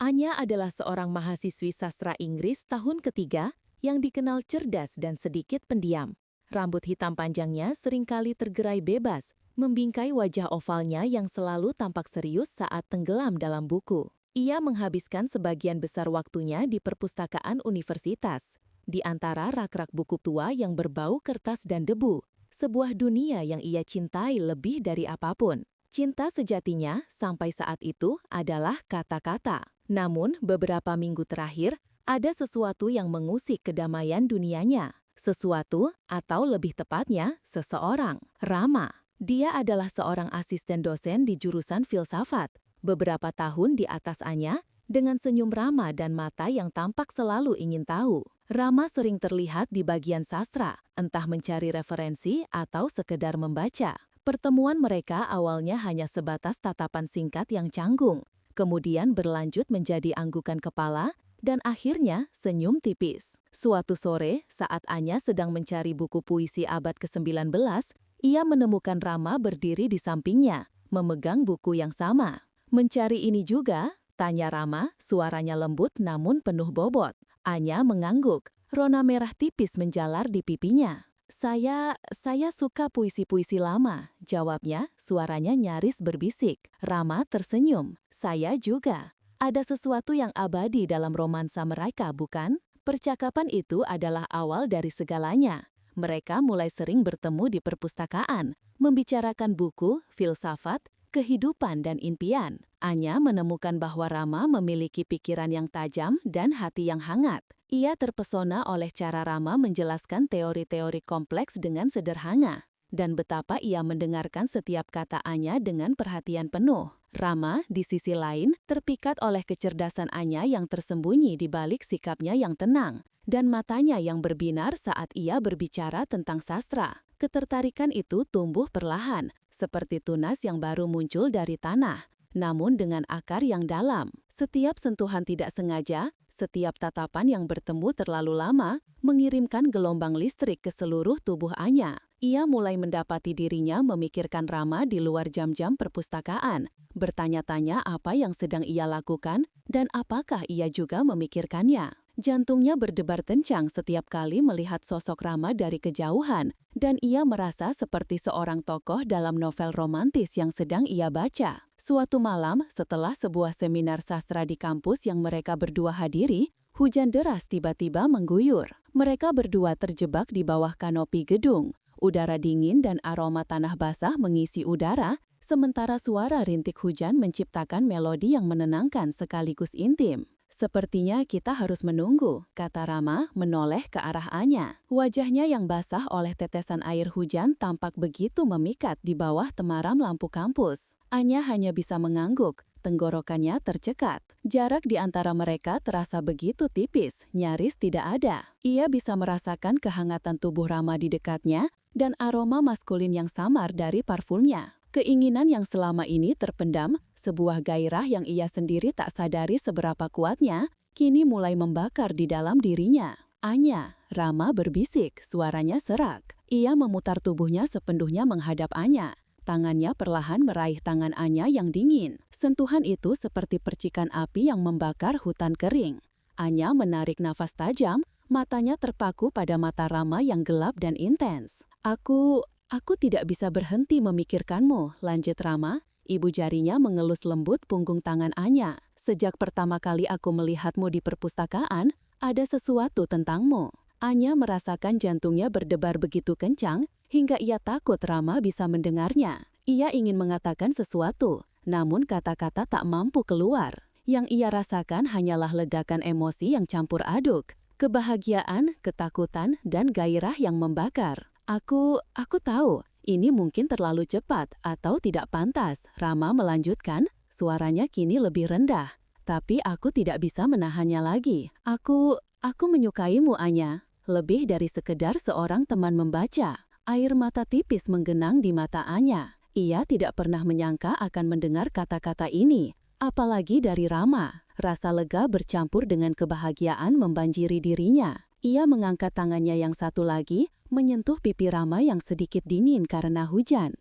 Anya adalah seorang mahasiswi sastra Inggris tahun ketiga yang dikenal cerdas dan sedikit pendiam. Rambut hitam panjangnya seringkali tergerai bebas, membingkai wajah ovalnya yang selalu tampak serius saat tenggelam dalam buku. Ia menghabiskan sebagian besar waktunya di perpustakaan universitas, di antara rak-rak buku tua yang berbau kertas dan debu, sebuah dunia yang ia cintai lebih dari apapun. Cinta sejatinya sampai saat itu adalah kata-kata. Namun, beberapa minggu terakhir, ada sesuatu yang mengusik kedamaian dunianya. Sesuatu, atau lebih tepatnya, seseorang. Rama. Dia adalah seorang asisten dosen di jurusan filsafat. Beberapa tahun di atas Anya, dengan senyum ramah dan mata yang tampak selalu ingin tahu. Rama sering terlihat di bagian sastra, entah mencari referensi atau sekedar membaca. Pertemuan mereka awalnya hanya sebatas tatapan singkat yang canggung, kemudian berlanjut menjadi anggukan kepala, dan akhirnya senyum tipis. Suatu sore, saat Anya sedang mencari buku puisi abad ke-19, ia menemukan Rama berdiri di sampingnya, memegang buku yang sama. "Mencari ini juga?" tanya Rama, suaranya lembut namun penuh bobot. Anya mengangguk, rona merah tipis menjalar di pipinya. Saya suka puisi-puisi lama," jawabnya, suaranya nyaris berbisik. Rama tersenyum. "Saya juga. Ada sesuatu yang abadi dalam romansa mereka, bukan?" Percakapan itu adalah awal dari segalanya. Mereka mulai sering bertemu di perpustakaan, membicarakan buku, filsafat, kehidupan, dan impian. Anya menemukan bahwa Rama memiliki pikiran yang tajam dan hati yang hangat. Ia terpesona oleh cara Rama menjelaskan teori-teori kompleks dengan sederhana, dan betapa ia mendengarkan setiap kata Anya dengan perhatian penuh. Rama, di sisi lain, terpikat oleh kecerdasan Anya yang tersembunyi di balik sikapnya yang tenang, dan matanya yang berbinar saat ia berbicara tentang sastra. Ketertarikan itu tumbuh perlahan, seperti tunas yang baru muncul dari tanah, namun dengan akar yang dalam. Setiap sentuhan tidak sengaja, setiap tatapan yang bertemu terlalu lama, mengirimkan gelombang listrik ke seluruh tubuh Anya. Ia mulai mendapati dirinya memikirkan Rama di luar jam-jam perpustakaan, bertanya-tanya apa yang sedang ia lakukan, dan apakah ia juga memikirkannya. Jantungnya berdebar kencang setiap kali melihat sosok Rama dari kejauhan, dan ia merasa seperti seorang tokoh dalam novel romantis yang sedang ia baca. Suatu malam, setelah sebuah seminar sastra di kampus yang mereka berdua hadiri, hujan deras tiba-tiba mengguyur. Mereka berdua terjebak di bawah kanopi gedung. Udara dingin dan aroma tanah basah mengisi udara, sementara suara rintik hujan menciptakan melodi yang menenangkan sekaligus intim. "Sepertinya kita harus menunggu," kata Rama, menoleh ke arah Anya. Wajahnya yang basah oleh tetesan air hujan tampak begitu memikat di bawah temaram lampu kampus. Anya hanya bisa mengangguk, tenggorokannya tercekat. Jarak di antara mereka terasa begitu tipis, nyaris tidak ada. Ia bisa merasakan kehangatan tubuh Rama di dekatnya, dan aroma maskulin yang samar dari parfumnya. Keinginan yang selama ini terpendam, sebuah gairah yang ia sendiri tak sadari seberapa kuatnya, kini mulai membakar di dalam dirinya. "Anya," Rama berbisik, suaranya serak. Ia memutar tubuhnya sepenuhnya menghadap Anya. Tangannya perlahan meraih tangan Anya yang dingin. Sentuhan itu seperti percikan api yang membakar hutan kering. Anya menarik nafas tajam, matanya terpaku pada mata Rama yang gelap dan intens. Aku tidak bisa berhenti memikirkanmu," lanjut Rama. Ibu jarinya mengelus lembut punggung tangan Anya. "Sejak pertama kali aku melihatmu di perpustakaan, ada sesuatu tentangmu." Anya merasakan jantungnya berdebar begitu kencang, hingga ia takut Rama bisa mendengarnya. Ia ingin mengatakan sesuatu, namun kata-kata tak mampu keluar. Yang ia rasakan hanyalah ledakan emosi yang campur aduk, kebahagiaan, ketakutan, dan gairah yang membakar. Aku tahu, ini mungkin terlalu cepat atau tidak pantas," Rama melanjutkan, suaranya kini lebih rendah. "Tapi aku tidak bisa menahannya lagi. Aku menyukaimu, Anya. Lebih dari sekedar seorang teman membaca." Air mata tipis menggenang di mata Anya. Ia tidak pernah menyangka akan mendengar kata-kata ini, apalagi dari Rama. Rasa lega bercampur dengan kebahagiaan membanjiri dirinya. Ia mengangkat tangannya yang satu lagi, menyentuh pipi Rama yang sedikit dingin karena hujan.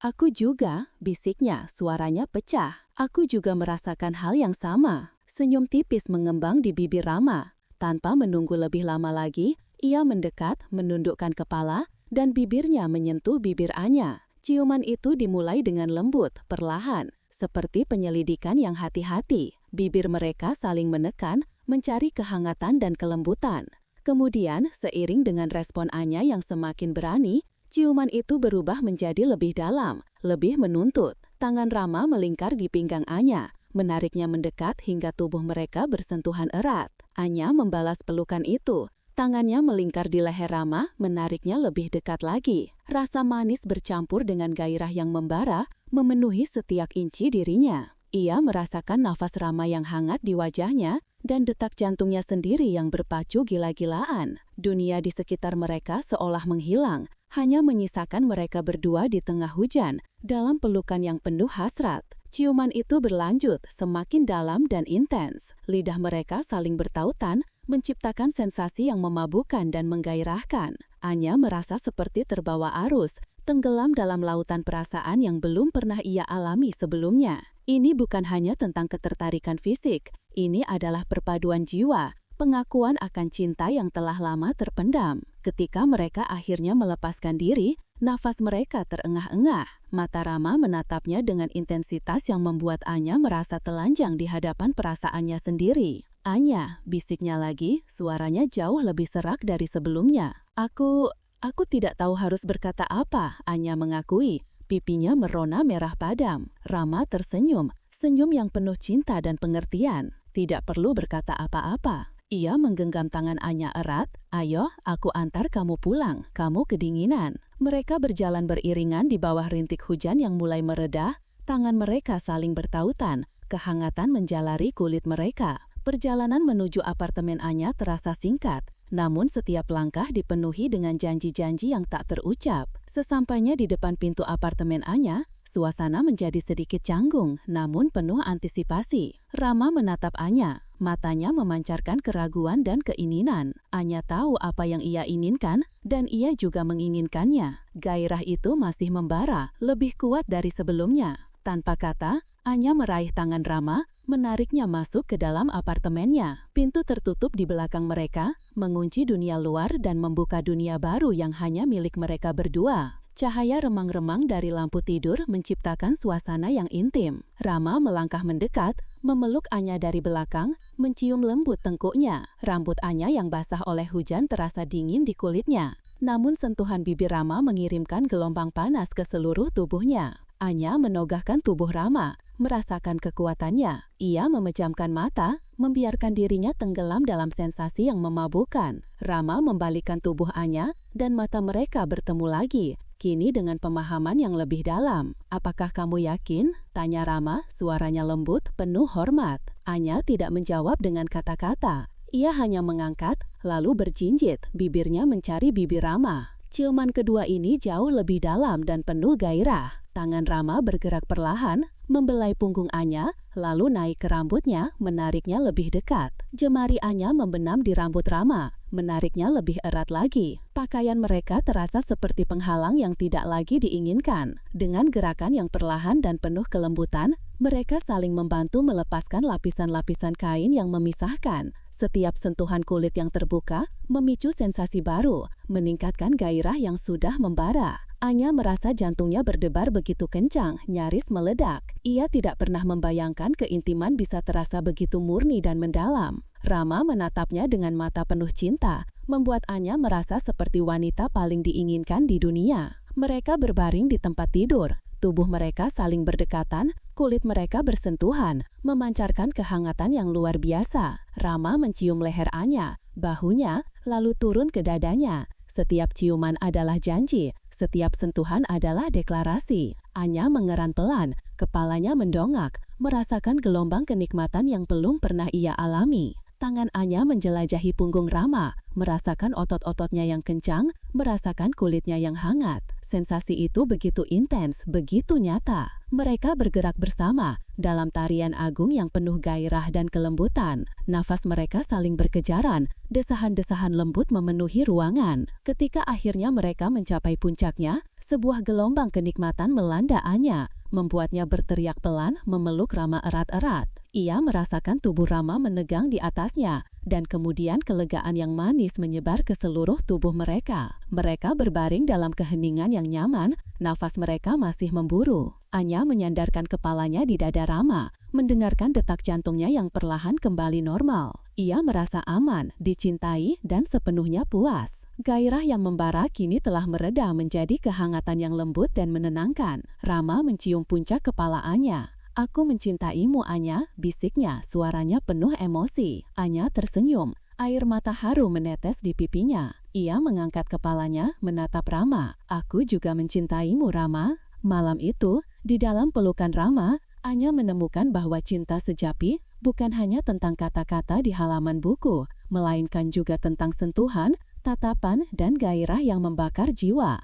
Aku juga, bisiknya, suaranya pecah. Aku juga merasakan hal yang sama. Senyum tipis mengembang di bibir Rama. Tanpa menunggu lebih lama lagi, ia mendekat, menundukkan kepala, dan bibirnya menyentuh bibir Anya. Ciuman itu dimulai dengan lembut, perlahan, seperti penyelidikan yang hati-hati. Bibir mereka saling menekan, mencari kehangatan dan kelembutan. Kemudian, seiring dengan respon Anya yang semakin berani, ciuman itu berubah menjadi lebih dalam, lebih menuntut. Tangan Rama melingkar di pinggang Anya, menariknya mendekat hingga tubuh mereka bersentuhan erat. Anya membalas pelukan itu. Tangannya melingkar di leher Rama, menariknya lebih dekat lagi. Rasa manis bercampur dengan gairah yang membara, memenuhi setiap inci dirinya. Ia merasakan nafas Rama yang hangat di wajahnya, dan detak jantungnya sendiri yang berpacu gila-gilaan. Dunia di sekitar mereka seolah menghilang, hanya menyisakan mereka berdua di tengah hujan, dalam pelukan yang penuh hasrat. Ciuman itu berlanjut, semakin dalam dan intens. Lidah mereka saling bertautan, menciptakan sensasi yang memabukkan dan menggairahkan. Anya merasa seperti terbawa arus, tenggelam dalam lautan perasaan yang belum pernah ia alami sebelumnya. Ini bukan hanya tentang ketertarikan fisik, ini adalah perpaduan jiwa, pengakuan akan cinta yang telah lama terpendam. Ketika mereka akhirnya melepaskan diri, nafas mereka terengah-engah. Mata Rama menatapnya dengan intensitas yang membuat Anya merasa telanjang di hadapan perasaannya sendiri. Anya, bisiknya lagi, suaranya jauh lebih serak dari sebelumnya. Aku tidak tahu harus berkata apa, Anya mengakui. Pipinya merona merah padam. Rama tersenyum, senyum yang penuh cinta dan pengertian. Tidak perlu berkata apa-apa. Ia menggenggam tangan Anya erat. Ayo, aku antar kamu pulang. Kamu kedinginan. Mereka berjalan beriringan di bawah rintik hujan yang mulai meredah. Tangan mereka saling bertautan. Kehangatan menjalari kulit mereka. Perjalanan menuju apartemen Anya terasa singkat. Namun setiap langkah dipenuhi dengan janji-janji yang tak terucap. Sesampainya di depan pintu apartemen Anya, suasana menjadi sedikit canggung, namun penuh antisipasi. Rama menatap Anya, matanya memancarkan keraguan dan keinginan. Anya tahu apa yang ia inginkan, dan ia juga menginginkannya. Gairah itu masih membara, lebih kuat dari sebelumnya. Tanpa kata, Anya meraih tangan Rama, menariknya masuk ke dalam apartemennya. Pintu tertutup di belakang mereka, mengunci dunia luar dan membuka dunia baru yang hanya milik mereka berdua. Cahaya remang-remang dari lampu tidur menciptakan suasana yang intim. Rama melangkah mendekat, memeluk Anya dari belakang, mencium lembut tengkuknya. Rambut Anya yang basah oleh hujan terasa dingin di kulitnya. Namun sentuhan bibir Rama mengirimkan gelombang panas ke seluruh tubuhnya. Anya menogahkan tubuh Rama, merasakan kekuatannya. Ia memejamkan mata, membiarkan dirinya tenggelam dalam sensasi yang memabukkan. Rama membalikkan tubuh Anya, dan mata mereka bertemu lagi, kini dengan pemahaman yang lebih dalam. "Apakah kamu yakin?" tanya Rama, suaranya lembut, penuh hormat. Anya tidak menjawab dengan kata-kata. Ia hanya mengangkat, lalu berjinjit, bibirnya mencari bibir Rama. Ciuman kedua ini jauh lebih dalam dan penuh gairah. Tangan Rama bergerak perlahan, membelai punggung Anya, lalu naik ke rambutnya, menariknya lebih dekat. Jemari Anya membenam di rambut Rama, menariknya lebih erat lagi. Pakaian mereka terasa seperti penghalang yang tidak lagi diinginkan. Dengan gerakan yang perlahan dan penuh kelembutan, mereka saling membantu melepaskan lapisan-lapisan kain yang memisahkan. Setiap sentuhan kulit yang terbuka memicu sensasi baru, meningkatkan gairah yang sudah membara. Anya merasa jantungnya berdebar begitu kencang, nyaris meledak. Ia tidak pernah membayangkan keintiman bisa terasa begitu murni dan mendalam. Rama menatapnya dengan mata penuh cinta, membuat Anya merasa seperti wanita paling diinginkan di dunia. Mereka berbaring di tempat tidur. Tubuh mereka saling berdekatan, kulit mereka bersentuhan, memancarkan kehangatan yang luar biasa. Rama mencium leher Anya, bahunya, lalu turun ke dadanya. Setiap ciuman adalah janji, setiap sentuhan adalah deklarasi. Anya mengeran pelan, kepalanya mendongak, merasakan gelombang kenikmatan yang belum pernah ia alami. Tangan Anya menjelajahi punggung Rama, merasakan otot-ototnya yang kencang, merasakan kulitnya yang hangat. Sensasi itu begitu intens, begitu nyata. Mereka bergerak bersama dalam tarian agung yang penuh gairah dan kelembutan. Nafas mereka saling berkejaran, desahan-desahan lembut memenuhi ruangan. Ketika akhirnya mereka mencapai puncaknya, Sebuah gelombang kenikmatan melanda Anya, membuatnya berteriak pelan memeluk Rama erat-erat. Ia merasakan tubuh Rama menegang di atasnya, dan kemudian kelegaan yang manis menyebar ke seluruh tubuh mereka. Mereka berbaring dalam keheningan yang nyaman, nafas mereka masih memburu. Anya menyandarkan kepalanya di dada Rama, mendengarkan detak jantungnya yang perlahan kembali normal. Ia merasa aman, dicintai, dan sepenuhnya puas. Gairah yang membara kini telah mereda menjadi kehangatan yang lembut dan menenangkan. Rama mencium puncak kepala Anya. "Aku mencintaimu, Anya," bisiknya, suaranya penuh emosi. Anya tersenyum, air mata haru menetes di pipinya. Ia mengangkat kepalanya, menatap Rama. "Aku juga mencintaimu, Rama." Malam itu, di dalam pelukan Rama, Anya menemukan bahwa cinta sejati bukan hanya tentang kata-kata di halaman buku, melainkan juga tentang sentuhan, tatapan, dan gairah yang membakar jiwa.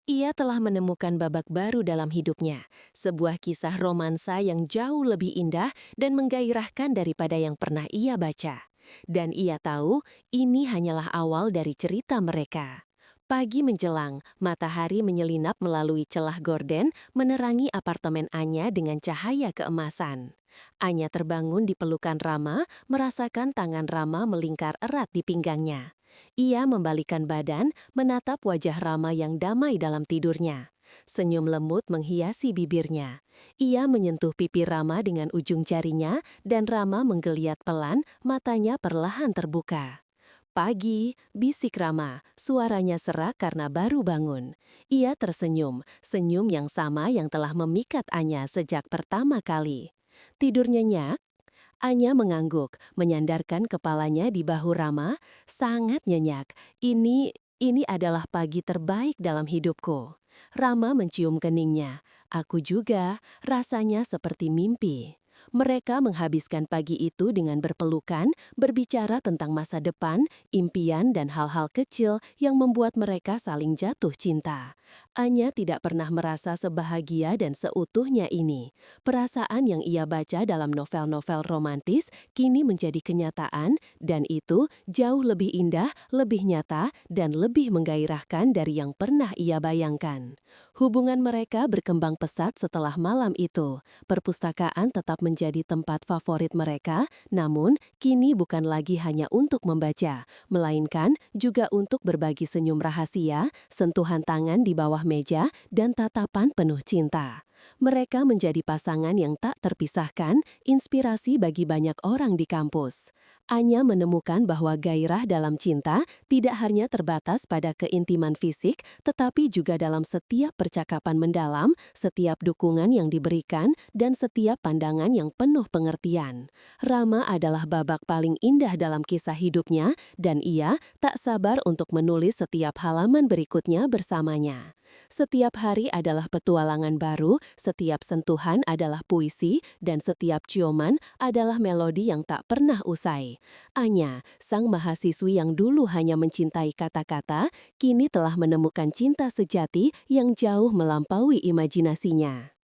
Ia telah menemukan babak baru dalam hidupnya, sebuah kisah romansa yang jauh lebih indah dan menggairahkan daripada yang pernah ia baca. Dan ia tahu ini hanyalah awal dari cerita mereka. Pagi menjelang, matahari menyelinap melalui celah gorden, menerangi apartemen Anya dengan cahaya keemasan. Anya terbangun di pelukan Rama, merasakan tangan Rama melingkar erat di pinggangnya. Ia membalikan badan, menatap wajah Rama yang damai dalam tidurnya. Senyum lembut menghiasi bibirnya. Ia menyentuh pipi Rama dengan ujung jarinya, dan Rama menggeliat pelan, matanya perlahan terbuka. "Pagi," bisik Rama, suaranya serak karena baru bangun. Ia tersenyum, senyum yang sama yang telah memikat Anya sejak pertama kali. "Tidur nyenyak?" Anya mengangguk, menyandarkan kepalanya di bahu Rama. "Sangat nyenyak. Ini adalah pagi terbaik dalam hidupku." Rama mencium keningnya. "Aku juga, rasanya seperti mimpi." Mereka menghabiskan pagi itu dengan berpelukan, berbicara tentang masa depan, impian, dan hal-hal kecil yang membuat mereka saling jatuh cinta. Anya tidak pernah merasa sebahagia dan seutuhnya ini. Perasaan yang ia baca dalam novel-novel romantis kini menjadi kenyataan, dan itu jauh lebih indah, lebih nyata, dan lebih menggairahkan dari yang pernah ia bayangkan. Hubungan mereka berkembang pesat setelah malam itu. Perpustakaan tetap menjadi tempat favorit mereka, namun kini bukan lagi hanya untuk membaca, melainkan juga untuk berbagi senyum rahasia, sentuhan tangan di bawah meja, dan tatapan penuh cinta. Mereka menjadi pasangan yang tak terpisahkan, inspirasi bagi banyak orang di kampus. Anya menemukan bahwa gairah dalam cinta tidak hanya terbatas pada keintiman fisik, tetapi juga dalam setiap percakapan mendalam, setiap dukungan yang diberikan, dan setiap pandangan yang penuh pengertian. Rama adalah babak paling indah dalam kisah hidupnya, dan ia tak sabar untuk menulis setiap halaman berikutnya bersamanya. Setiap hari adalah petualangan baru, setiap sentuhan adalah puisi, dan setiap ciuman adalah melodi yang tak pernah usai. Anya, sang mahasiswi yang dulu hanya mencintai kata-kata, kini telah menemukan cinta sejati yang jauh melampaui imajinasinya.